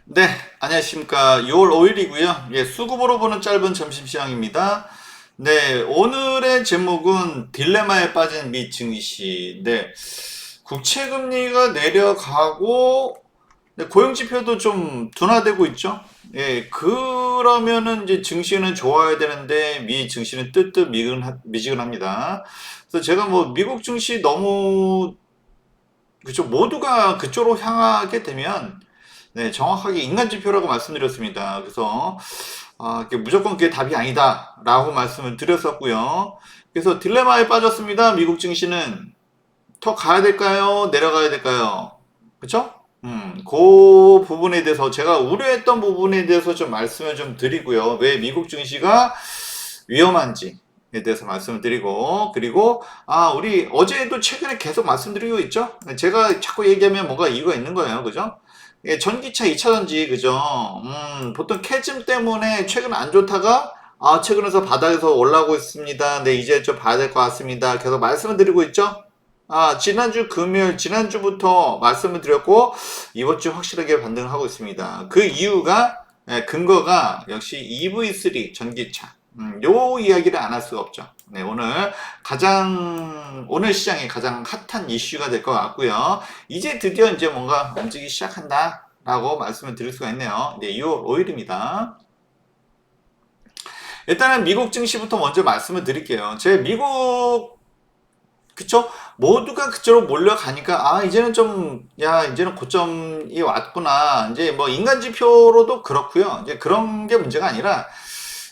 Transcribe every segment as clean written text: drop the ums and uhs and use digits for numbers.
네, 안녕하십니까. 6월 5일이고요. 예, 수급으로 보는 짧은 점심시황입니다. 네, 오늘의 제목은 딜레마에 빠진 미 증시. 네, 국채 금리가 내려가고 네, 고용 지표도 좀 둔화되고 있죠. 예, 그러면은 이제 증시는 좋아야 되는데 미 증시는 뜨뜻 미지근합니다. 그래서 제가 뭐 미국 증시 너무 그쪽 모두가 그쪽으로 향하게 되면 네, 정확하게 인간 지표라고 말씀드렸습니다. 그래서 무조건 그게 답이 아니다라고 말씀을 드렸었고요. 그래서 딜레마에 빠졌습니다. 미국 증시는 더 가야 될까요? 내려가야 될까요? 그쵸? 그 부분에 대해서 제가 우려했던 부분에 대해서 좀 말씀을 좀 드리고요. 왜 미국 증시가 위험한지에 대해서 말씀을 드리고, 그리고, 우리 어제도 최근에 계속 말씀드리고 있죠? 제가 자꾸 얘기하면 뭔가 이유가 있는 거예요. 그죠? 예, 전기차 2차전지, 그죠? 보통 캐즘 때문에 최근 안 좋다가, 최근에서 바닥에서 올라오고 있습니다. 네, 이제 좀 봐야 될 것 같습니다. 계속 말씀을 드리고 있죠? 지난주 금요일, 지난주부터 말씀을 드렸고, 이번 주 확실하게 반등을 하고 있습니다. 그 이유가, 근거가 역시 EV3 전기차. 요 이야기를 안 할 수가 없죠. 네, 오늘 시장에 가장 핫한 이슈가 될 것 같고요. 이제 드디어 이제 뭔가 움직이기 시작한다. 라고 말씀을 드릴 수가 있네요. 네, 6월 5일입니다. 일단은 미국 증시부터 먼저 말씀을 드릴게요. 제 미국 그쵸? 모두가 그쪽으로 몰려가니까, 이제는 좀, 이제는 고점이 왔구나. 이제 뭐 인간 지표로도 그렇고요. 이제 그런 게 문제가 아니라,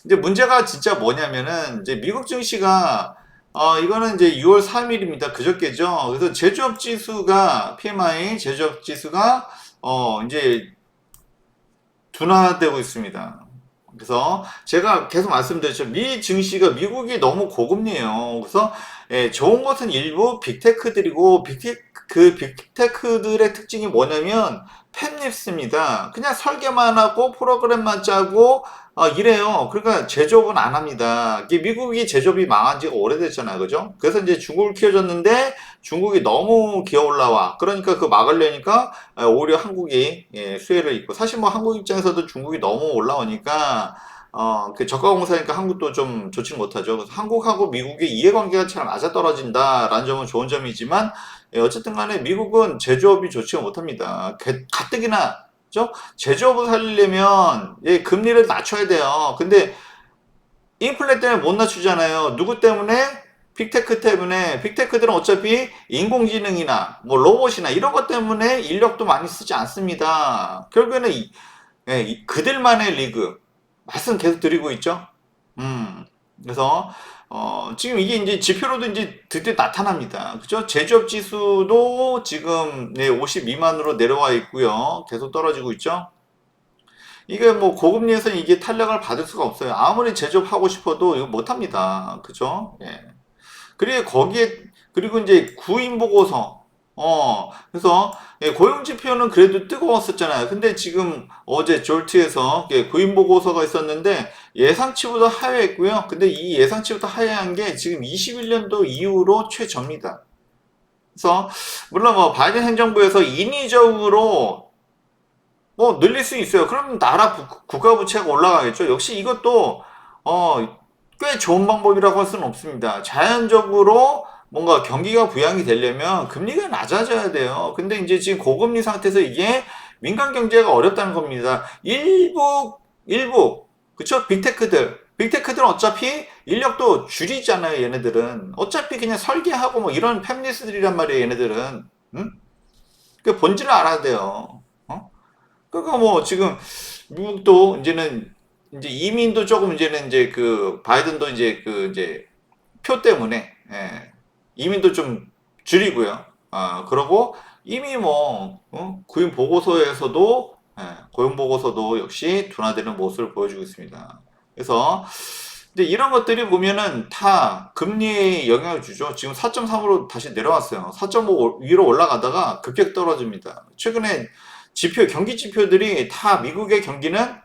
이제 문제가 진짜 뭐냐면은, 이제 미국 증시가, 이거는 이제 6월 3일입니다. 그저께죠. 그래서 제조업 지수가, PMI 제조업 지수가, 이제 둔화되고 있습니다. 그래서 제가 계속 말씀드렸죠. 미 증시가 미국이 너무 고금리예요. 그래서 좋은 것은 일부 빅테크들이고 그 빅테크들의 특징이 뭐냐면 팹립스입니다. 그냥 설계만 하고 프로그램만 짜고 이래요. 그러니까 제조업은 안 합니다. 이게 미국이 제조업이 망한 지가 오래됐잖아요. 그죠? 그래서 이제 중국을 키워줬는데 중국이 너무 기어 올라와. 그러니까 그 막으려니까 오히려 한국이 수혜를 입고 사실 뭐 한국 입장에서도 중국이 너무 올라오니까 그 저가 공사니까 한국도 좀 좋지 못하죠. 그래서 한국하고 미국의 이해관계가 잘 맞아떨어진다라는 점은 좋은 점이지만 어쨌든 간에 미국은 제조업이 좋지 못합니다. 가뜩이나 죠? 제조업을 살리려면 금리를 낮춰야 돼요. 근데 인플레 때문에 못 낮추잖아요. 누구 때문에? 빅테크 때문에. 빅테크들은 어차피 인공지능이나 뭐 로봇이나 이런 것 때문에 인력도 많이 쓰지 않습니다. 결국에는 그들만의 리그 말씀 계속 드리고 있죠. 음, 그래서 지금 이게 이제 지표로도 이제 드디어 나타납니다. 그죠? 제조업 지수도 지금 50 미만으로 내려와 있고요. 계속 떨어지고 있죠. 이게 뭐 고금리에서 이게 탄력을 받을 수가 없어요. 아무리 제조업하고 싶어도 이거 못합니다. 그죠? 예. 그리고 이제 구인 보고서. 그래서 고용 지표는 그래도 뜨거웠었잖아요. 근데 지금 어제 졸트에서 구인 보고서가 있었는데 예상치보다 하회했고요. 근데 이 예상치보다 하회한 게 지금 21년도 이후로 최저입니다. 그래서 물론 뭐 바이든 행정부에서 인위적으로 뭐 늘릴 수 있어요. 그럼 나라 국가 부채가 올라가겠죠. 역시 이것도 꽤 좋은 방법이라고 할 수는 없습니다. 자연적으로 뭔가 경기가 부양이 되려면 금리가 낮아져야 돼요. 근데 이제 지금 고금리 상태에서 이게 민간 경제가 어렵다는 겁니다. 일부 그쵸? 빅테크들은 어차피 인력도 줄이잖아요. 얘네들은 어차피 그냥 설계하고 뭐 이런 팹리스들이란 말이에요. 얘네들은 그 본질을 알아야 돼요. 그러니까 뭐 지금 미국도 이제는 이제 이민도 조금 이제는 이제 그 바이든도 이제 그 이제 표 때문에 이민도 좀 줄이고요. 그러고 이미 뭐 구인 보고서에서도 고용 보고서도 역시 둔화되는 모습을 보여주고 있습니다. 그래서 근데 이런 것들이 보면은 다 금리에 영향을 주죠. 지금 4.3으로 다시 내려왔어요. 4.5 위로 올라가다가 급격 떨어집니다. 최근에 경기 지표들이 다 미국의 경기는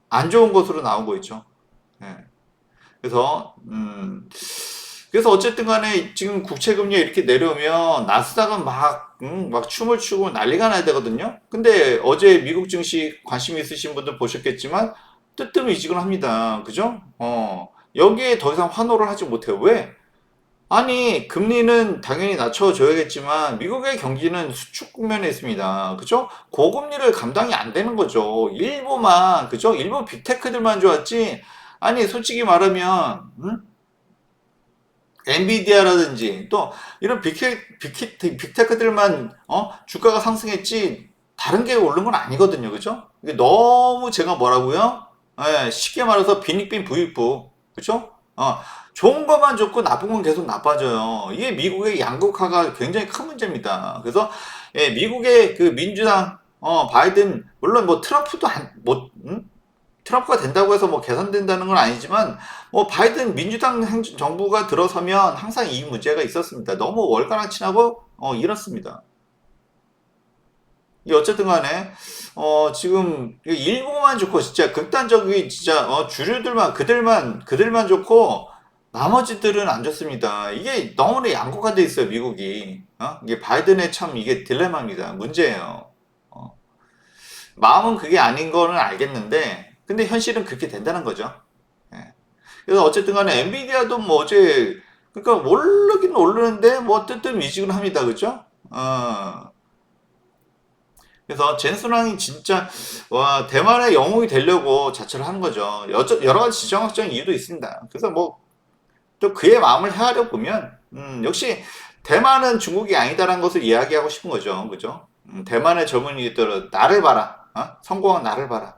안 좋은 것으로 나오고 있죠. 예. 그래서 그래서 어쨌든 간에 지금 국채 금리가 이렇게 내려오면 나스닥은 막 막 춤을 추고 난리가 나야 되거든요. 근데 어제 미국 증시 관심 있으신 분들 보셨겠지만 뜨뜻미지근합니다. 그죠? 여기에 더 이상 환호를 하지 못해요. 왜? 아니, 금리는 당연히 낮춰줘야겠지만, 미국의 경기는 수축 국면에 있습니다. 그죠? 고금리를 감당이 안 되는 거죠. 일부만, 그죠? 일부 빅테크들만 좋았지. 아니, 솔직히 말하면, 엔비디아라든지, 또, 이런 빅테크들만, 주가가 상승했지, 다른 게 오른 건 아니거든요. 그죠? 이게 너무 제가 뭐라고요? 예, 쉽게 말해서 빈익빈 부익부. 그죠? 좋은 것만 좋고 나쁜 건 계속 나빠져요. 이게 미국의 양극화가 굉장히 큰 문제입니다. 그래서 예, 미국의 그 민주당 바이든 물론 뭐 트럼프도 트럼프가 된다고 해서 뭐 개선된다는 건 아니지만 뭐 바이든 민주당 정부가 들어서면 항상 이 문제가 있었습니다. 너무 월가락친하고 이렇습니다. 이 어쨌든 간에 지금 일부만 좋고 진짜 극단적인 진짜 주류들만 그들만 좋고 나머지들은 안 좋습니다. 이게 너무나 양극화돼 있어요, 미국이. 이게 바이든의 참 이게 딜레마입니다. 문제예요. 어, 마음은 그게 아닌 거는 알겠는데 근데 현실은 그렇게 된다는 거죠. 예. 그래서 어쨌든 간에 엔비디아도 뭐 어제 그러니까 오르긴 오르는데 뭐 뜨뜻미지근합니다. 그죠? 그래서 젠슨왕이 진짜 와 대만의 영웅이 되려고 자처를 하는 거죠. 여러 가지 지정학적인 이유도 있습니다. 그래서 뭐 또 그의 마음을 헤아려 보면 역시 대만은 중국이 아니다라는 것을 이야기하고 싶은 거죠. 그죠? 대만의 젊은이들은 나를 봐라. 성공한 나를 봐라.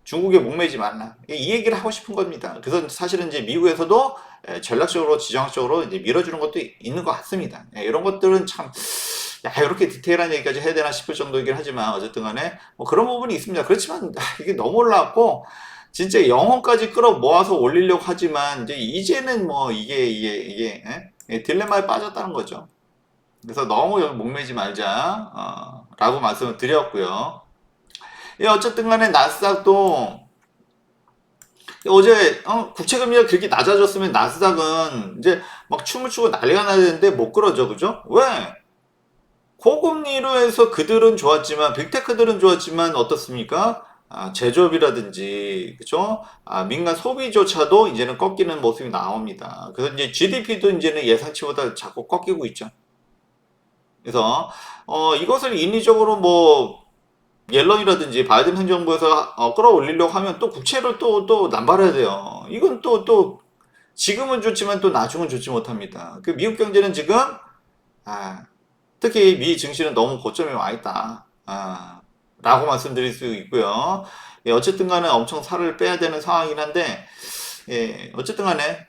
중국에 목매지 말라. 이 얘기를 하고 싶은 겁니다. 그래서 사실은 이제 미국에서도 전략적으로 지정학적으로 이제 밀어주는 것도 있는 것 같습니다. 이런 것들은 참 야, 이렇게 디테일한 얘기까지 해야 되나 싶을 정도이긴 하지만, 어쨌든 간에, 뭐 그런 부분이 있습니다. 그렇지만, 이게 너무 올라왔고, 진짜 영혼까지 끌어 모아서 올리려고 하지만, 이제는 뭐, 딜레마에 빠졌다는 거죠. 그래서 너무 여기 목매지 말자, 라고 말씀을 드렸고요. 어쨌든 간에 나스닥도, 어제, 국채금리가 그렇게 낮아졌으면 나스닥은 이제 막 춤을 추고 난리가 나야 되는데 못 그러죠. 그죠? 왜? 고금리로 해서 그들은 좋았지만 빅테크들은 좋았지만 어떻습니까? 제조업이라든지 그죠? 민간 소비조차도 이제는 꺾이는 모습이 나옵니다. 그래서 이제 GDP도 이제는 예상치보다 자꾸 꺾이고 있죠. 그래서 이것을 인위적으로 뭐 옐런이라든지 바이든 행정부에서 끌어올리려고 하면 또 국채를 또 남발해야 돼요. 이건 또 지금은 좋지만 또 나중은 좋지 못합니다. 그 미국 경제는 지금 아, 특히 미 증시는 너무 고점에 와 있다. 라고 말씀드릴 수 있고요. 예, 어쨌든 간에 엄청 살을 빼야 되는 상황이긴 한데, 예, 어쨌든 간에,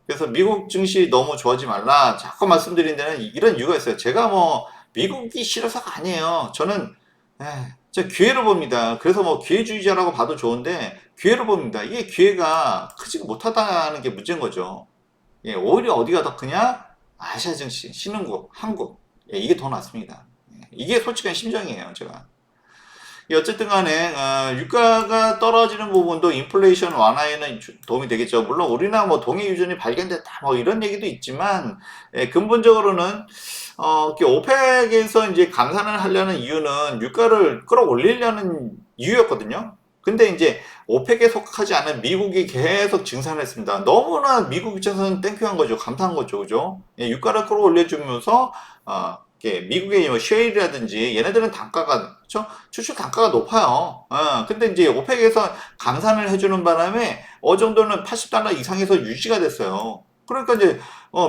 그래서 미국 증시 너무 좋아하지 말라. 자꾸 말씀드린 데는 이런 이유가 있어요. 제가 뭐, 미국이 싫어서가 아니에요. 저는, 저 기회를 봅니다. 그래서 뭐, 기회주의자라고 봐도 좋은데, 기회를 봅니다. 이게 기회가 크지 못하다는 게 문제인 거죠. 예, 오히려 어디가 더 크냐? 아시아 증시, 신흥국, 한국. 예, 이게 더 낫습니다. 예, 이게 솔직한 심정이에요, 제가. 예, 어쨌든 간에, 유가가 떨어지는 부분도 인플레이션 완화에는 도움이 되겠죠. 물론 우리나라 뭐 동해 유전이 발견됐다, 뭐 이런 얘기도 있지만, 예, 근본적으로는, 오펙에서 이제 감산을 하려는 이유는 유가를 끌어올리려는 이유였거든요. 근데 이제 오펙에 속하지 않은 미국이 계속 증산했습니다. 너무나 미국 입장에서는 땡큐한 거죠. 감사한 거죠. 그죠? 예, 유가를 끌어올려주면서, 미국의 뭐 쉐일이라든지 얘네들은 단가가, 그쵸? 추출 단가가 높아요. 근데 이제 오펙에서 감산을 해주는 바람에 어느 정도는 80달러 이상에서 유지가 됐어요. 그러니까 이제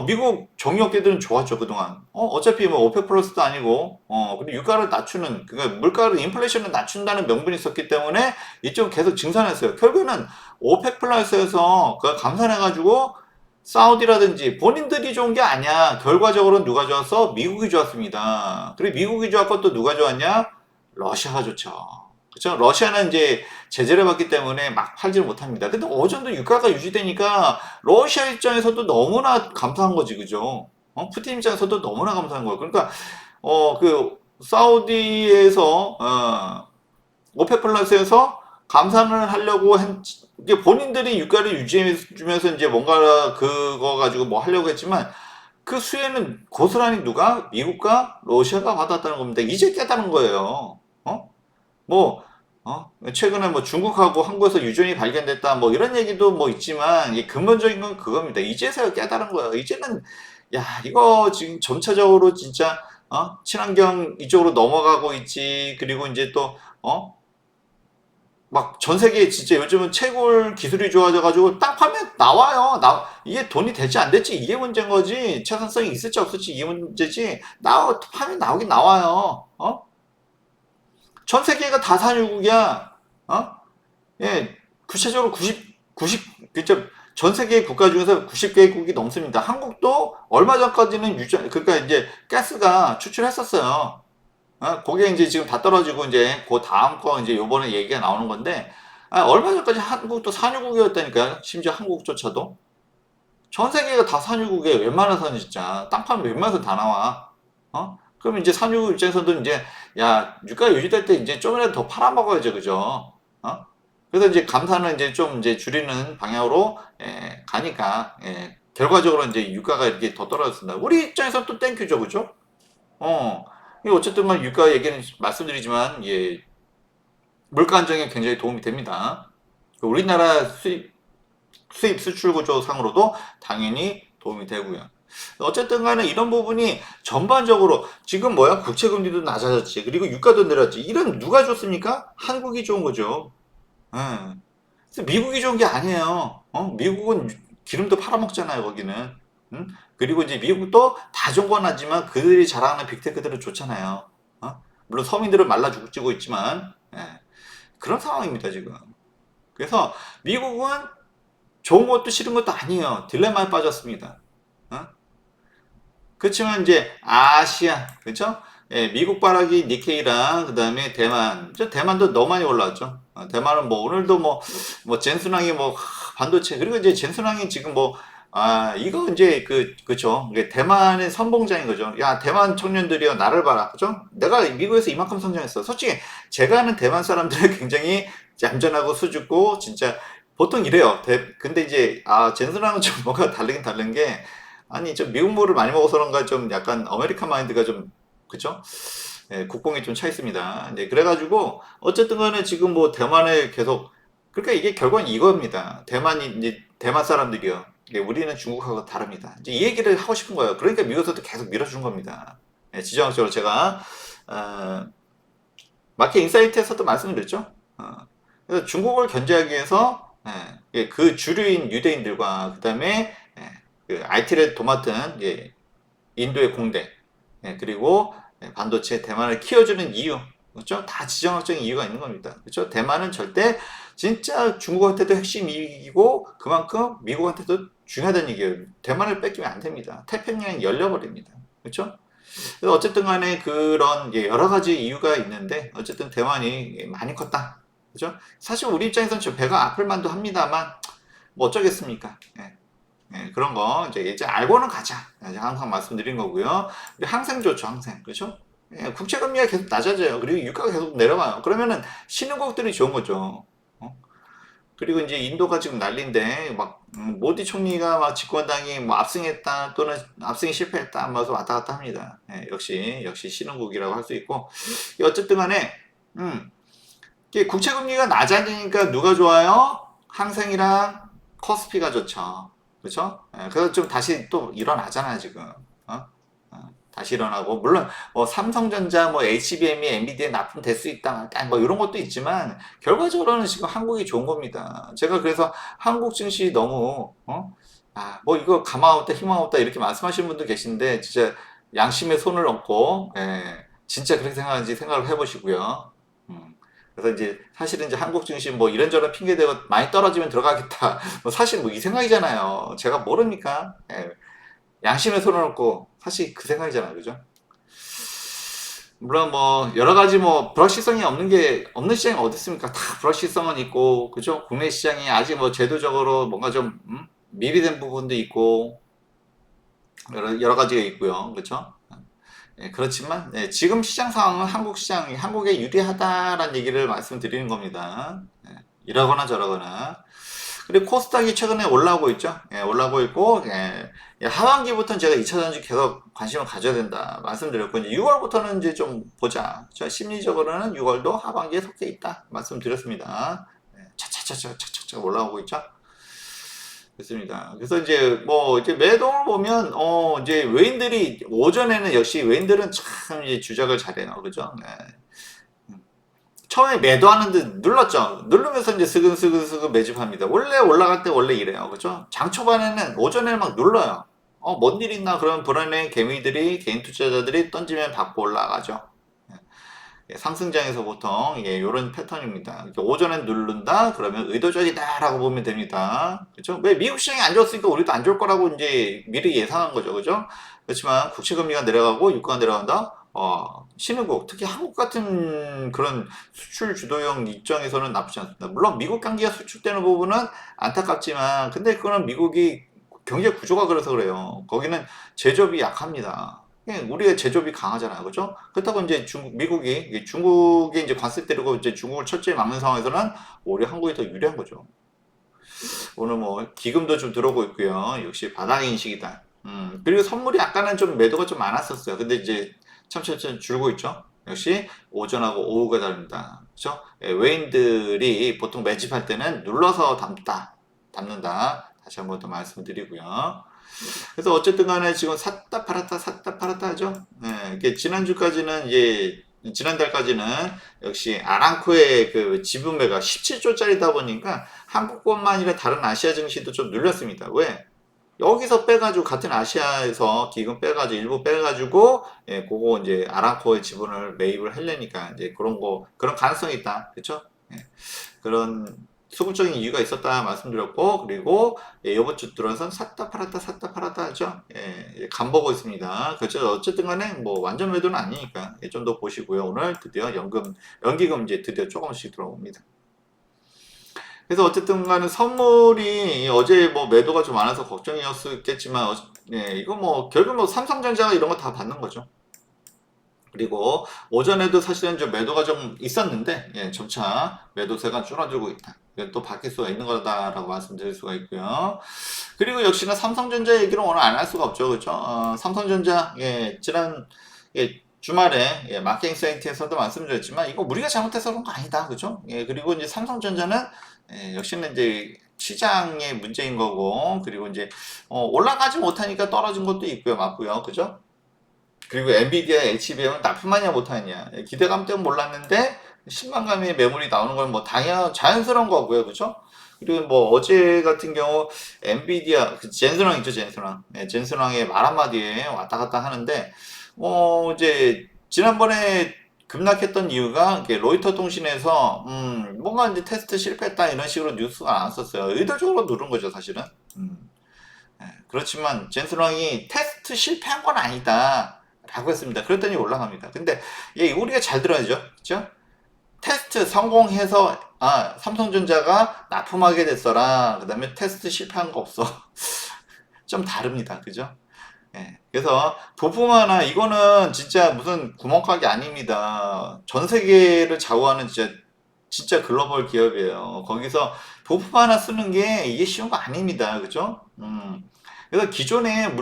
미국 정유업계들은 좋았죠 그동안. 어차피 뭐 오펙 플러스도 아니고 그리고 유가를 낮추는 그러니까 물가를 인플레이션을 낮춘다는 명분이 있었기 때문에 이쪽 계속 증산했어요. 결국에는 오펙 플러스에서 그 감산해가지고 사우디라든지 본인들이 좋은 게 아니야. 결과적으로 누가 좋았어? 미국이 좋았습니다. 그리고 미국이 좋았고 또 누가 좋았냐? 러시아가 좋죠. 그렇죠? 러시아는 이제 제재를 받기 때문에 막 팔지를 못합니다. 근데 어느 정도 유가가 유지되니까 러시아 입장에서도 너무나 감사한 거지, 그죠? 푸틴 입장에서도 너무나 감사한 거예요. 그러니까 그 사우디에서 오페 플러스에서 감산을 하려고 이게 본인들이 유가를 유지해주면서 이제 뭔가 그거 가지고 뭐 하려고 했지만 그 수혜는 고스란히 누가? 미국과 러시아가 받았다는 겁니다. 이제 깨달은 거예요. 뭐, 최근에 뭐 중국하고 한국에서 유전이 발견됐다, 뭐 이런 얘기도 뭐 있지만, 이 근본적인 건 그겁니다. 이제서야 깨달은 거예요. 이제는, 야, 이거 지금 점차적으로 진짜, 친환경 이쪽으로 넘어가고 있지. 그리고 이제 또, 막 전 세계에 진짜 요즘은 채굴 기술이 좋아져가지고 땅 파면 나와요. 이게 돈이 될지 안 될지 이게 문제인 거지. 생산성이 있을지 없을지 이게 문제지. 파면 나오긴 나와요. 전 세계가 다 산유국이야. 어? 예, 구체적으로 그쵸. 전 세계 국가 중에서 90개국이 넘습니다. 한국도 얼마 전까지는 그러니까 이제 가스가 추출했었어요. 그게 이제 지금 다 떨어지고 이제 그 다음 거 이제 요번에 얘기가 나오는 건데, 얼마 전까지 한국도 산유국이었다니까요. 심지어 한국조차도. 전 세계가 다 산유국에 웬만해서는 진짜 땅 파면 웬만해서 다 나와. 그럼 이제 산유국 입장에서도 이제 야 유가 유지될 때 이제 좀이라도 더 팔아먹어야죠, 그죠? 그래서 이제 감사는 이제 좀 이제 줄이는 방향으로 가니까 결과적으로 이제 유가가 이렇게 더 떨어졌습니다. 우리 입장에서 또 땡큐죠, 그죠? 어, 이게 어쨌든 뭐 유가 얘기는 말씀드리지만 예, 물가 안정에 굉장히 도움이 됩니다. 우리나라 수입 수출 구조 상으로도 당연히 도움이 되고요. 어쨌든 간에 이런 부분이 전반적으로 지금 뭐야? 국채 금리도 낮아졌지. 그리고 유가도 내렸지. 이런 누가 좋습니까? 한국이 좋은 거죠. 예. 그래서 미국이 좋은 게 아니에요. 미국은 기름도 팔아먹잖아요, 거기는. 응? 그리고 이제 미국도 다 좋은 건 하지만 그들이 자랑하는 빅테크들은 좋잖아요. 물론 서민들은 말라 죽지고 있지만, 그런 상황입니다, 지금. 그래서 미국은 좋은 것도 싫은 것도 아니에요. 딜레마에 빠졌습니다. 어? 그렇지만 이제 아시아, 그렇죠? 예, 미국 바라기 니케이랑 그다음에 대만, 대만도 너무 많이 올라왔죠. 대만은 뭐 오늘도 뭐 젠순항이 뭐 반도체 그리고 이제 젠순항이 지금 뭐 이거 이제 그죠? 이게 대만의 선봉장인 거죠. 야, 대만 청년들이여 나를 봐라, 그죠? 내가 미국에서 이만큼 성장했어. 솔직히 제가 아는 대만 사람들은 굉장히 얌전하고 수줍고 진짜 보통 이래요. 근데 이제 젠슨랑은 좀 뭔가 다르긴 다른 게 아니 좀 미국 물을 많이 먹어서 그런가 좀 약간 아메리칸 마인드가 좀 그쵸? 예, 국뽕이 좀 차 있습니다. 네, 그래가지고 어쨌든 간에 지금 뭐 대만에 계속 그러니까 이게 결국은 이겁니다. 대만이 이제 대만 사람들이요. 이게 우리는 중국하고 다릅니다. 이제 이 얘기를 하고 싶은 거예요. 그러니까 미국에서도 계속 밀어주는 겁니다. 예, 지정학적으로 제가 어, 마켓 인사이트에서도 말씀드렸죠. 그래서 중국을 견제하기 위해서 그 주류인 유대인들과 그다음에 그 IT를 도맡은 인도의 공대 그리고 반도체 대만을 키워주는 이유 그렇죠? 다 지정학적인 이유가 있는 겁니다. 그렇죠? 대만은 절대 진짜 중국한테도 핵심 이익이고 그만큼 미국한테도 중요하다는 얘기예요. 대만을 뺏기면 안 됩니다. 태평양이 열려버립니다. 그렇죠? 그래서 어쨌든 간에 그런 여러 가지 이유가 있는데 어쨌든 대만이 많이 컸다. 그죠? 사실 우리 입장에서는 저 배가 아플 만도 합니다만 뭐 어쩌겠습니까? 그런 거 이제 알고는 가자. 항상 말씀드린 거고요. 항생 좋죠, 항생. 그렇죠? 국채 금리가 계속 낮아져요. 그리고 유가가 계속 내려가요. 그러면은 신흥국들이 좋은 거죠. 그리고 이제 인도가 지금 난리인데 막 모디 총리가 막 집권당이 뭐 압승했다 또는 압승이 실패했다 하면서 왔다 갔다 합니다. 역시 신흥국이라고 할 수 있고 어쨌든 간에 이게 국채 금리가 낮아지니까 누가 좋아요? 항생이랑 코스피가 좋죠. 그렇죠? 그래서 좀 다시 또 일어나잖아요 지금. 다시 일어나고 물론 뭐 삼성전자 뭐 HBM이 엔비디아에 납품될 수 있다 말다 뭐 이런 것도 있지만 결과적으로는 지금 한국이 좋은 겁니다. 제가 그래서 한국 증시 너무 뭐 이거 가망 없다 희망 없다 이렇게 말씀하시는 분도 계신데 진짜 양심에 손을 얹고 진짜 그렇게 생각하는지 생각을 해보시고요. 그래서 이제 사실은 이제 한국 증시 뭐 이런저런 핑계 대고 많이 떨어지면 들어가겠다. 뭐 사실 뭐 이 생각이잖아요. 제가 모릅니까? 양심에 손을 얹고 사실 그 생각이잖아요, 그죠? 물론 뭐 여러 가지 뭐 불확실성이 없는 시장이 어디 있습니까? 다 불확실성은 있고, 그죠? 국내 시장이 아직 뭐 제도적으로 뭔가 좀 미비된 부분도 있고 여러 가지가 있고요, 그렇죠? 그렇지만 지금 시장 상황은 한국 시장이 한국에 유리하다라는 얘기를 말씀드리는 겁니다. 이러거나 저러거나. 그리고 코스닥이 최근에 올라오고 있죠. 예, 올라오고 있고, 예, 예, 하반기부터는 제가 2차전지 계속 관심을 가져야 된다 말씀드렸고, 이제 6월부터는 이제 좀 보자. 심리적으로는 6월도 하반기에 속해 있다 말씀드렸습니다. 예, 차차차차차차 올라오고 있죠. 됐습니다. 그래서 이제 뭐 이제 매동을 보면 이제 외인들이 오전에는 역시 외인들은 참 이제 주작을 잘해요. 그죠? 네. 처음에 매도하는데 눌렀죠. 누르면서 이제 스근스근스근 매집합니다. 원래 올라갈 때 원래 이래요. 그죠? 장 초반에는 오전에 막 눌러요. 뭔 일 있나? 그런 불안해 개미들이, 개인 투자자들이 던지면 받고 올라가죠. 예, 상승장에서 보통 예, 이런 패턴입니다. 오전에 누른다? 그러면 의도적이다라고 보면 됩니다. 그렇죠? 왜 미국 시장이 안 좋았으니까 우리도 안 좋을 거라고 이제 미리 예상한 거죠. 그죠? 그렇지만 국채 금리가 내려가고 유가가 내려간다? 신흥국, 특히 한국 같은 그런 수출 주도형 입장에서는 나쁘지 않습니다. 물론 미국 경기가 수축되는 부분은 안타깝지만, 근데 그거는 미국이 경제 구조가 그래서 그래요. 거기는 제조업이 약합니다. 예, 우리의 제조업이 강하잖아요. 그죠? 그렇다고 이제 중국이 이제 관세 때리고 이제 중국을 철저히 막는 상황에서는 오히려 한국이 더 유리한 거죠. 오늘 뭐 기금도 좀 들어오고 있고요. 역시 바닥 인식이다. 그리고 선물이 아까는 좀 매도가 좀 많았었어요. 근데 이제 천천히 줄고 있죠. 역시 오전하고 오후가 다릅니다. 그죠? 예, 외인들이 보통 매집할 때는 눌러서 담는다. 다시 한번 더 말씀드리고요. 그래서 어쨌든 간에 지금 샀다 팔았다 하죠. 네, 이게 지난주까지는 이제 지난달까지는 역시 아람코의 그 지분매가 17조짜리다 보니까 한국뿐만 아니라 다른 아시아 증시도 좀 눌렸습니다. 왜? 여기서 빼가지고 같은 아시아에서 기금 빼가지고 일부 빼가지고 예, 그거 이제 아람코의 지분을 매입을 하려니까 이제 그런 가능성이 있다. 그렇죠? 예, 그런 수급적인 이유가 있었다 말씀드렸고 그리고 예, 이번 주 들어선 샀다 팔았다 하죠. 예, 간보고 있습니다. 그렇죠. 어쨌든 간에 뭐 완전 매도는 아니니까 예, 좀 더 보시고요. 오늘 드디어 연기금 이제 드디어 조금씩 들어옵니다. 그래서 어쨌든 간에 선물이 어제 뭐 매도가 좀 많아서 걱정이었겠지만 예, 이거 뭐 결국 뭐 삼성전자가 이런 거 다 받는 거죠. 그리고 오전에도 사실은 좀 매도가 좀 있었는데 예, 점차 매도세가 줄어들고 있다. 이건 또 바뀔 수가 있는 거다라고 말씀드릴 수가 있고요. 그리고 역시나 삼성전자 얘기를 오늘 안 할 수가 없죠, 그렇죠? 삼성전자 예, 지난 주말에 마케팅 사이트에서도 말씀드렸지만 이거 우리가 잘못해서 그런 거 아니다, 그죠? 예, 그리고 이제 삼성전자는 역시나 이제 시장의 문제인 거고 그리고 이제 올라가지 못하니까 떨어진 것도 있고요, 맞고요, 그죠? 그리고 엔비디아, HBM은 납품하냐 못하냐 기대감 때문에 몰랐는데 신망감의 매물이 나오는 건 뭐 자연스러운 거고요, 그죠? 그리고 뭐 어제 같은 경우 엔비디아 젠슨왕 있죠, 젠슨왕. 네, 젠슨왕의 말 한마디에 왔다 갔다 하는데 이제 지난번에 급락했던 이유가 로이터 통신에서 뭔가 이제 테스트 실패했다 이런 식으로 뉴스가 나왔었어요. 의도적으로 누른 거죠, 사실은. 네, 그렇지만 젠슨왕이 테스트 실패한 건 아니다. 라고 했습니다. 그랬더니 올라갑니다. 근데 우리가 잘 들어야죠. 그죠? 테스트 성공해서 삼성전자가 납품하게 됐어라. 그 다음에 테스트 실패한 거 없어. 좀 다릅니다. 그죠? 예. 그래서 부품 하나 이거는 진짜 무슨 구멍가게 아닙니다. 전 세계를 좌우하는 진짜 글로벌 기업이에요. 거기서 부품 하나 쓰는 게 이게 쉬운 거 아닙니다. 그죠? 그래서 기존의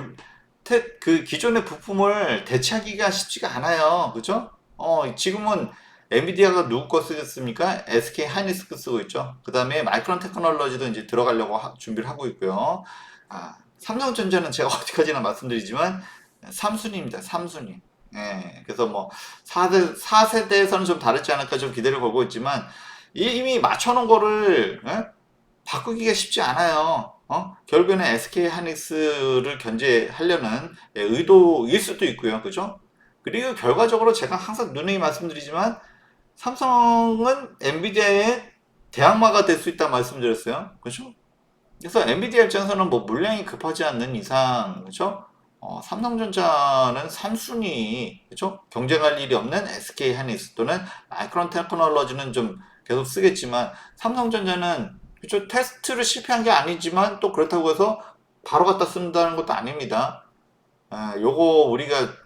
부품을 대체하기가 쉽지가 않아요. 그죠? 지금은 엔비디아가 누구 거 쓰겠습니까? SK 하이닉스 쓰고 있죠. 그 다음에 마이크론 테크놀로지도 이제 들어가려고 준비를 하고 있고요. 삼성전자는 제가 어디까지나 말씀드리지만 삼순위입니다. 삼순위. 예, 그래서 뭐 4세대에서는 좀 다르지 않을까 좀 기대를 걸고 있지만 이미 맞춰놓은 거를 바꾸기가 쉽지 않아요. 결국에는 SK 하이닉스를 견제하려는 의도일 수도 있고요. 그죠? 그리고 결과적으로 제가 항상 누누이 말씀드리지만 삼성은 엔비디아의 대항마가 될 수 있다 말씀드렸어요. 그죠? 그래서 엔비디아 입장에서는 뭐 물량이 급하지 않는 이상, 그죠? 삼성전자는 3순위, 그죠? 경쟁할 일이 없는 SK 하이닉스 또는 마이크론 테크놀로지는 좀 계속 쓰겠지만, 삼성전자는, 그죠? 테스트를 실패한 게 아니지만, 또 그렇다고 해서 바로 갖다 쓴다는 것도 아닙니다. 요거 우리가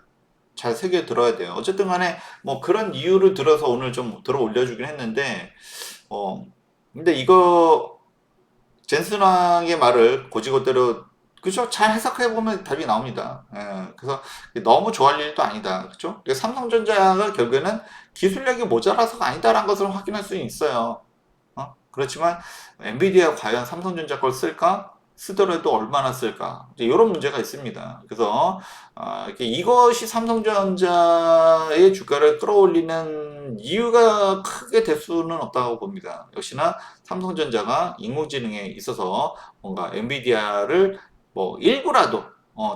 잘 새겨 들어야 돼요. 어쨌든 간에, 뭐 그런 이유를 들어서 오늘 좀 들어 올려주긴 했는데, 근데 이거, 젠슨왕의 말을 고지고대로 그죠? 잘 해석해 보면 답이 나옵니다. 예, 그래서 너무 좋아할 일도 아니다. 그죠? 삼성전자가 결국에는 기술력이 모자라서가 아니다라는 것을 확인할 수 있어요. 그렇지만 엔비디아 과연 삼성전자 걸 쓸까? 쓰더라도 얼마나 쓸까? 이제 이런 문제가 있습니다. 그래서 이것이 삼성전자의 주가를 끌어올리는 이유가 크게 될 수는 없다고 봅니다. 역시나 삼성전자가 인공지능에 있어서 뭔가 엔비디아를 뭐 일부라도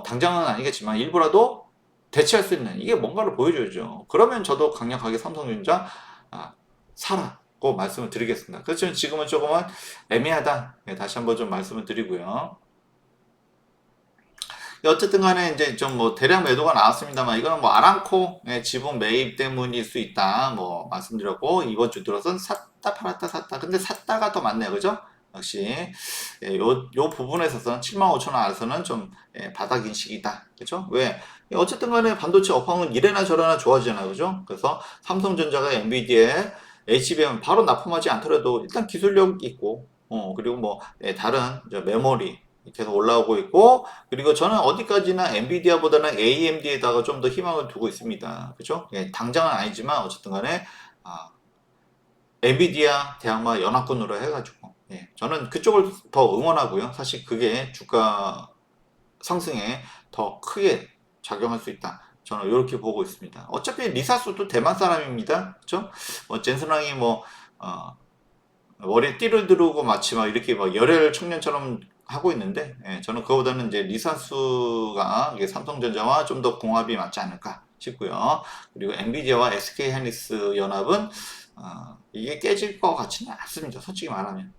당장은 아니겠지만 일부라도 대체할 수 있는 이게 뭔가를 보여줘야죠. 그러면 저도 강력하게 삼성전자 사라고 말씀을 드리겠습니다. 그렇지만 지금은 조금은 애매하다. 네, 다시 한번 좀 말씀을 드리고요. 어쨌든 간에 이제 좀 뭐 대량 매도가 나왔습니다만 이거는 뭐 아람코의 지분 매입 때문일 수 있다. 뭐 말씀드렸고 이번 주 들어선 샀다 팔았다 샀다. 근데 샀다가 더 많네요. 그죠? 역시 요 부분에 있어서는 75,000원 안에서는 좀 바닥 인식이다. 그죠? 왜? 어쨌든 간에 반도체 업황은 이래나 저래나 좋아지잖아요. 그죠? 그래서 삼성전자가 엔비디아에 HBM 바로 납품하지 않더라도 일단 기술력 있고 그리고 뭐 다른 메모리 계속 올라오고 있고 그리고 저는 어디까지나 엔비디아보다는 AMD에다가 좀 더 희망을 두고 있습니다. 그죠? 당장은 아니지만 어쨌든 간에 엔비디아 대항마 연합군으로 해가지고 저는 그쪽을 더 응원하고요. 사실 그게 주가 상승에 더 크게 작용할 수 있다. 저는 이렇게 보고 있습니다. 어차피 리사수도 대만 사람입니다. 그죠? 뭐 젠슨왕이 뭐 머리에 띠를 두르고 마치 막 이렇게 막 열혈 청년처럼 하고 있는데 저는 그거보다는 이제 리사수가 이게 삼성전자와 좀 더 궁합이 맞지 않을까 싶고요. 그리고 엔비디아와 SK 하이닉스 연합은 이게 깨질 것 같지는 않습니다. 솔직히 말하면.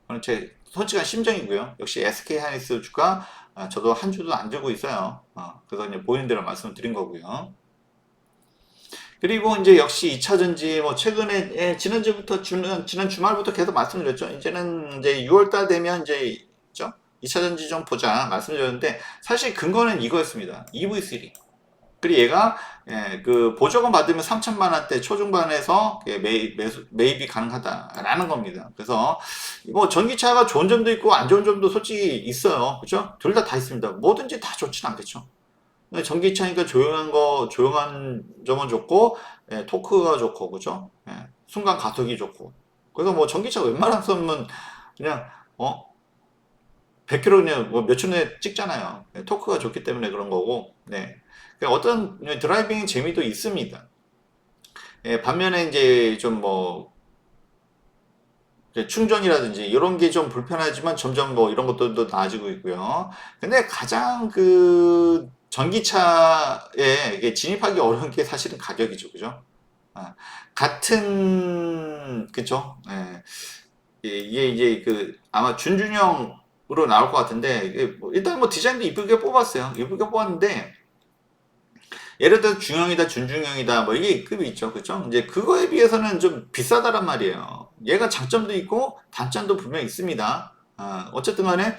그건 제 솔직한 심정이고요. 역시 SK 하이닉스 주가 저도 한 주도 안 들고 있어요. 그래서 이제 보이는 대로 말씀드린 거고요. 그리고 이제 역시 2차전지 뭐 최근에 지난주부터 지난 주말부터 계속 말씀드렸죠. 이제는 이제 6월달 되면 이제 2차전지 좀 보자 말씀드렸는데 사실 근거는 이거였습니다. EV3. 그리고 얘가 그 보조금 받으면 3천만 원대 초중반에서 매입이 가능하다라는 겁니다. 그래서 뭐 전기차가 좋은 점도 있고 안 좋은 점도 솔직히 있어요. 그죠? 둘 다 있습니다. 뭐든지 다 좋진 않겠죠. 전기차니까 조용한 점은 좋고, 토크가 좋고, 그죠? 순간 가속이 좋고. 그래서 뭐 전기차 웬만하면 그냥, 100km 그냥 뭐 몇 초 내에 찍잖아요. 토크가 좋기 때문에 그런 거고, 네. 그러니까 어떤 드라이빙 재미도 있습니다. 반면에 이제 좀 뭐, 충전이라든지 이런 게 좀 불편하지만 점점 뭐 이런 것들도 나아지고 있고요. 근데 가장 그 전기차에 이게 진입하기 어려운 게 사실은 가격이죠. 그죠? 같은, 그죠? 이게 이제 그 아마 준준형으로 나올 것 같은데, 일단 뭐 디자인도 이쁘게 뽑았어요. 이쁘게 뽑았는데, 예를 들어 중형이다, 준중형이다, 뭐 이게 급이 있죠. 그죠? 이제 그거에 비해서는 좀 비싸다란 말이에요. 얘가 장점도 있고 단점도 분명히 있습니다. 어쨌든 간에,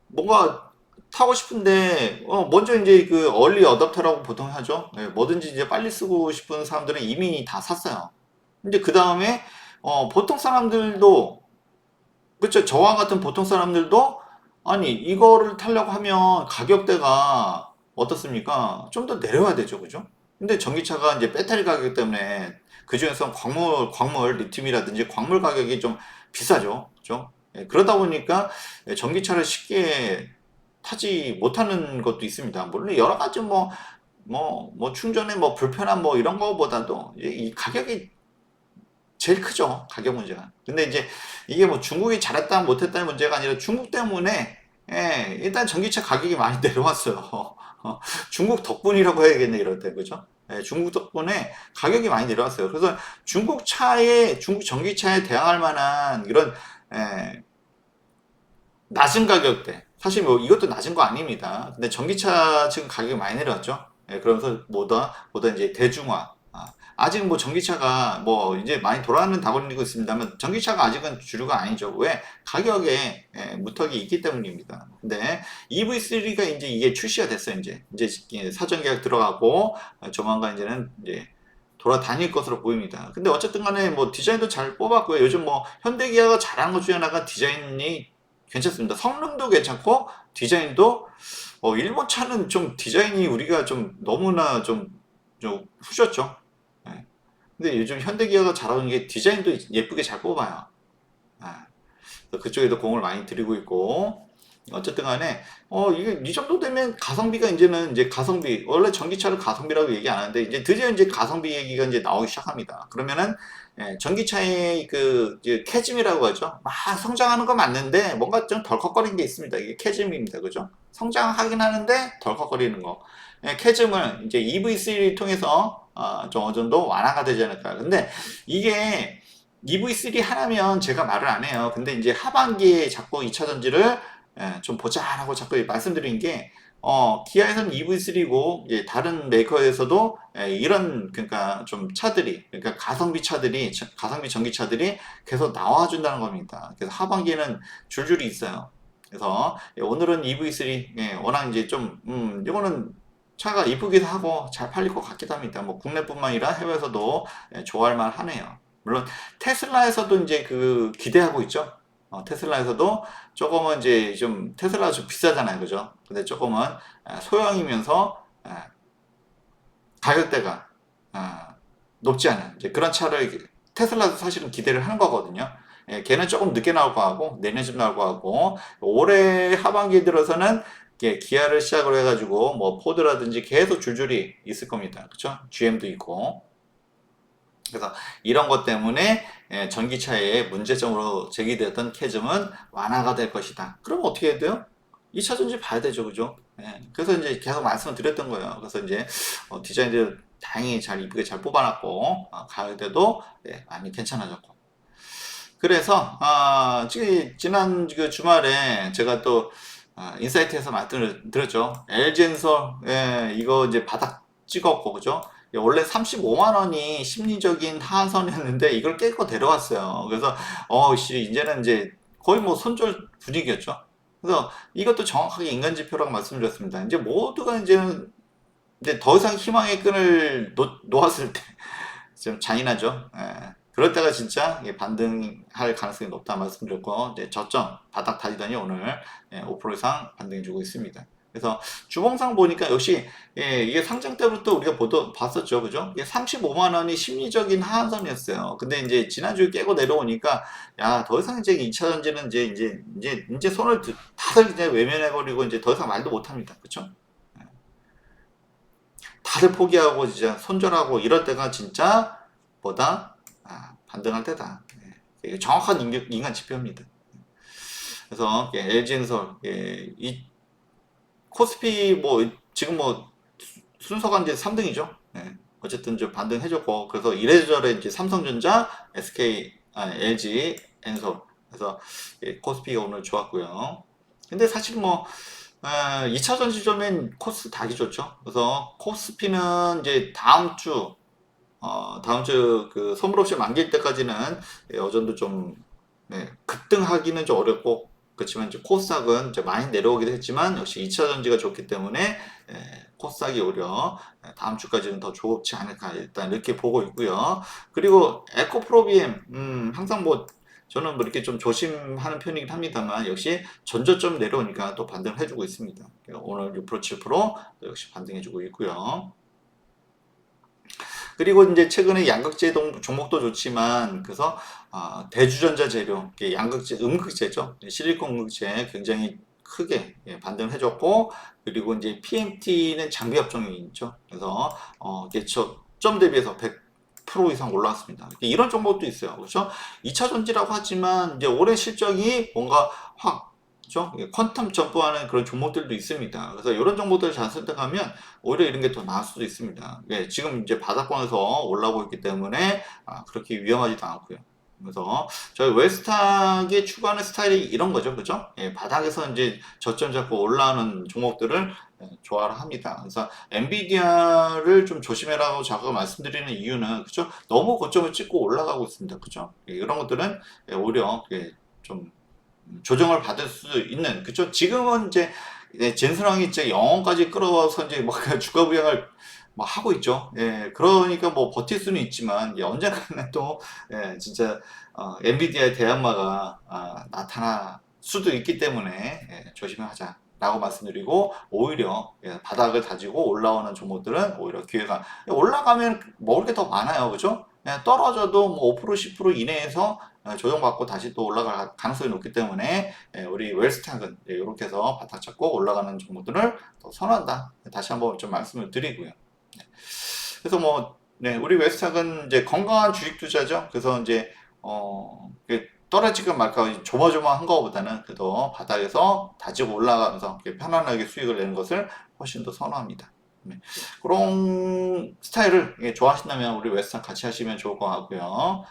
뭔가 타고 싶은데, 먼저 이제 그 얼리 어답터라고 보통 하죠. 뭐든지 이제 빨리 쓰고 싶은 사람들은 이미 다 샀어요. 근데 그 다음에, 보통 사람들도, 그쵸, 저와 같은 보통 사람들도, 아니, 이거를 타려고 하면 가격대가 어떻습니까? 좀 더 내려야 되죠, 그죠? 근데 전기차가 이제 배터리 가격 때문에 그중에서 광물, 리튬이라든지 광물 가격이 좀 비싸죠, 그죠? 그러다 보니까 전기차를 쉽게 타지 못하는 것도 있습니다. 물론 여러 가지 뭐 충전에 뭐 불편한 뭐 이런 거보다도 이 가격이 제일 크죠. 가격 문제가. 근데 이제 이게 뭐 중국이 잘했다 못했다는 문제가 아니라 중국 때문에 일단 전기차 가격이 많이 내려왔어요. 중국 덕분이라고 해야겠네 이럴 때 그죠? 중국 덕분에 가격이 많이 내려왔어요. 그래서 중국 전기차에 대항할 만한 이런 낮은 가격대 사실 뭐 이것도 낮은 거 아닙니다. 근데 전기차 지금 가격이 많이 내려왔죠. 그러면서 뭐다 이제 대중화. 아직 뭐 전기차가 뭐 이제 많이 돌아가는 다곤이고 있습니다만 전기차가 아직은 주류가 아니죠. 왜? 가격에 무턱이 있기 때문입니다. 근데 EV3가 이제 이게 출시가 됐어요. 이제 사전 계약 들어가고 조만간 이제는 이제 돌아다닐 것으로 보입니다. 근데 어쨌든 간에 뭐 디자인도 잘 뽑았고요. 요즘 뭐 현대기아가 잘하는 것 중에 하나가 디자인이 괜찮습니다. 성능도 괜찮고 디자인도 일본 차는 좀 디자인이 우리가 좀 너무나 좀 후졌죠. 예. 근데 요즘 현대기아가 잘하는 게 디자인도 예쁘게 잘 뽑아요. 아, 그래서 그쪽에도 공을 많이 들이고 있고 어쨌든 간에 이게 이 정도 되면 가성비가 이제는 이제 가성비 원래 전기차를 가성비라고 얘기 안 하는데 이제 드디어 이제 가성비 얘기가 이제 나오기 시작합니다. 그러면은 전기차의 그 이제 캐즘이라고 하죠. 막 성장하는 거 맞는데 뭔가 좀 덜컥거리는 게 있습니다. 이게 캐즘입니다. 그죠? 성장하긴 하는데 덜컥거리는 거. 캐즘을 이제 EV3를 통해서 좀 어느 정도 완화가 되지 않을까. 근데 이게 EV3 하나면 제가 말을 안 해요. 근데 이제 하반기에 자꾸 2차 전지를 좀 보자라고 자꾸 말씀드린 게, 기아에서는 EV3고, 다른 메이커에서도 이런, 그러니까 좀 차들이, 그러니까 가성비 차들이, 가성비 전기차들이 계속 나와준다는 겁니다. 그래서 하반기에는 줄줄이 있어요. 그래서 오늘은 EV3, 워낙 이제 좀, 이거는 차가 이쁘기도 하고 잘 팔릴 것 같기도 합니다. 뭐 국내뿐만 아니라 해외에서도 좋아할 만 하네요. 물론 테슬라에서도 이제 그 기대하고 있죠. 테슬라에서도 조금은 이제 좀 테슬라가 좀 비싸잖아요, 그죠? 근데 조금은 소형이면서 가격대가 높지 않은 이제 그런 차를 테슬라도 사실은 기대를 하는 거거든요. 걔는 조금 늦게 나올 거 하고 내년쯤 나올 거 하고 올해 하반기 들어서는 기아를 시작으로 해가지고 뭐 포드라든지 계속 줄줄이 있을 겁니다, 그렇죠? GM도 있고. 그래서 이런 것 때문에 전기차의 문제점으로 제기되었던 캐즘은 완화가 될 것이다. 그럼 어떻게 해야 돼요? 2차 전지 봐야 되죠, 그죠? 그래서 이제 계속 말씀을 드렸던 거예요. 그래서 이제 디자인들 다행히 잘 이쁘게 잘 뽑아놨고 가을때도 많이 괜찮아졌고. 그래서 지난 그 주말에 제가 또 인사이트에서 말씀을 드렸죠. LG엔솔 이거 이제 바닥 찍었고 그죠? 원래 35만 원이 심리적인 하한선이었는데 이걸 깨고 데려왔어요. 그래서 이제는 이제 거의 뭐 손절 분위기였죠. 그래서 이것도 정확하게 인간 지표라고 말씀드렸습니다. 이제 모두가 이제 더 이상 희망의 끈을 놓았을 때 좀 잔인하죠. 그럴 때가 진짜 반등할 가능성이 높다 말씀드렸고 이제 저점 바닥 다지더니 오늘 5% 이상 반등 주고 있습니다. 그래서 주봉상 보니까 역시 이게 상장 때부터 우리가 봤었죠, 그죠? 이게 35만 원이 심리적인 하한선이었어요. 근데 이제 지난주에 깨고 내려오니까 야 더 이상 이제 2차 전지는 이제 손을 다들 이제 외면해버리고 이제 더 이상 말도 못합니다, 그렇죠? 다들 포기하고 진짜 손절하고 이럴 때가 진짜 뭐다? 반등할 때다. 이게 정확한 인간 지표입니다. 그래서 LG엔솔 이 코스피 뭐 지금 뭐 순서가 이제 3등이죠. 어쨌든 좀 반등해줬고 그래서 이래저래 이제 삼성전자, LG 엔솔 그래서 코스피가 오늘 좋았고요. 근데 사실 뭐 2차 전지점엔 코스 닥이 좋죠. 그래서 코스피는 이제 다음 주 그 선물옵션 만기일 때까지는 어전도 좀 급등하기는 좀 어렵고 그렇지만 이제 코스닥은 이제 많이 내려오기도 했지만 역시 2차 전지가 좋기 때문에 코스닥이 오히려 다음 주까지는 더 좋지 않을까 일단 이렇게 보고 있고요. 그리고 에코프로비엠 항상 뭐 저는 뭐 이렇게 좀 조심하는 편이긴 합니다만 역시 전저점 내려오니까 또 반등을 해주고 있습니다. 오늘 6% 7% 역시 반등해주고 있고요. 그리고 이제 최근에 양극재 종목도 좋지만 그래서 대주전자 재료, 양극재, 음극재죠. 실리콘 음극재 굉장히 크게 반등을 해줬고 그리고 이제 PMT는 장비 업종이 있죠. 그래서 이게 점 대비해서 100% 이상 올라왔습니다. 이런 종목도 있어요. 그렇죠? 2차 전지라고 하지만 이제 올해 실적이 뭔가 확 그죠? 퀀텀 점프하는 그런 종목들도 있습니다. 그래서 이런 종목들을 잘 선택하면 오히려 이런 게 더 나을 수도 있습니다. 지금 이제 바닥권에서 올라오고 있기 때문에 그렇게 위험하지도 않고요. 그래서 저희 웨스탁이 추구하는 스타일이 이런 거죠, 그죠? 바닥에서 이제 저점 잡고 올라오는 종목들을 좋아를 합니다. 그래서 엔비디아를 좀 조심해라고 자꾸 말씀드리는 이유는 그죠? 너무 고점을 찍고 올라가고 있습니다, 그죠? 이런 것들은 오히려 좀 조정을 받을 수 있는 그쵸? 지금은 이제 젠슨왕이 이제 영원까지 끌어와서 이제 뭐 주가 부양을 뭐 하고 있죠. 그러니까 뭐 버틸 수는 있지만 언젠가는 또 진짜 엔비디아의 대항마가 나타날 수도 있기 때문에 조심하자라고 말씀드리고, 오히려 바닥을 다지고 올라오는 종목들은 오히려 기회가, 올라가면 먹을 게 더 많아요. 그죠? 떨어져도 뭐 5% 10% 이내에서 조정받고 다시 또 올라갈 가능성이 높기 때문에 우리 웰스탁은 이렇게 해서 바닥 잡고 올라가는 종목들을 더 선호한다. 다시 한번 좀 말씀을 드리고요. 그래서 뭐 우리 웰스탁은 이제 건강한 주식 투자죠. 그래서 이제 떨어지건 말까 조마조마한 것보다는 그래도 바닥에서 다지고 올라가면서 편안하게 수익을 내는 것을 훨씬 더 선호합니다. 그런 스타일을 좋아하신다면 우리 웹스탁 같이 하시면 좋을 것 같고요.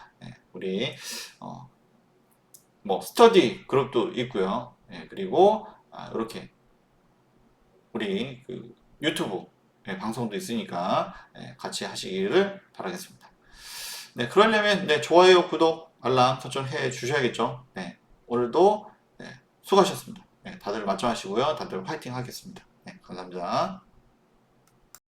우리 뭐 스터디 그룹도 있고요. 그리고 이렇게 우리 그 유튜브 방송도 있으니까 같이 하시기를 바라겠습니다. 그러려면 좋아요, 구독, 알람 설정해 주셔야겠죠. 오늘도 수고하셨습니다. 다들 말씀하시고요. 다들 화이팅 하겠습니다. 감사합니다.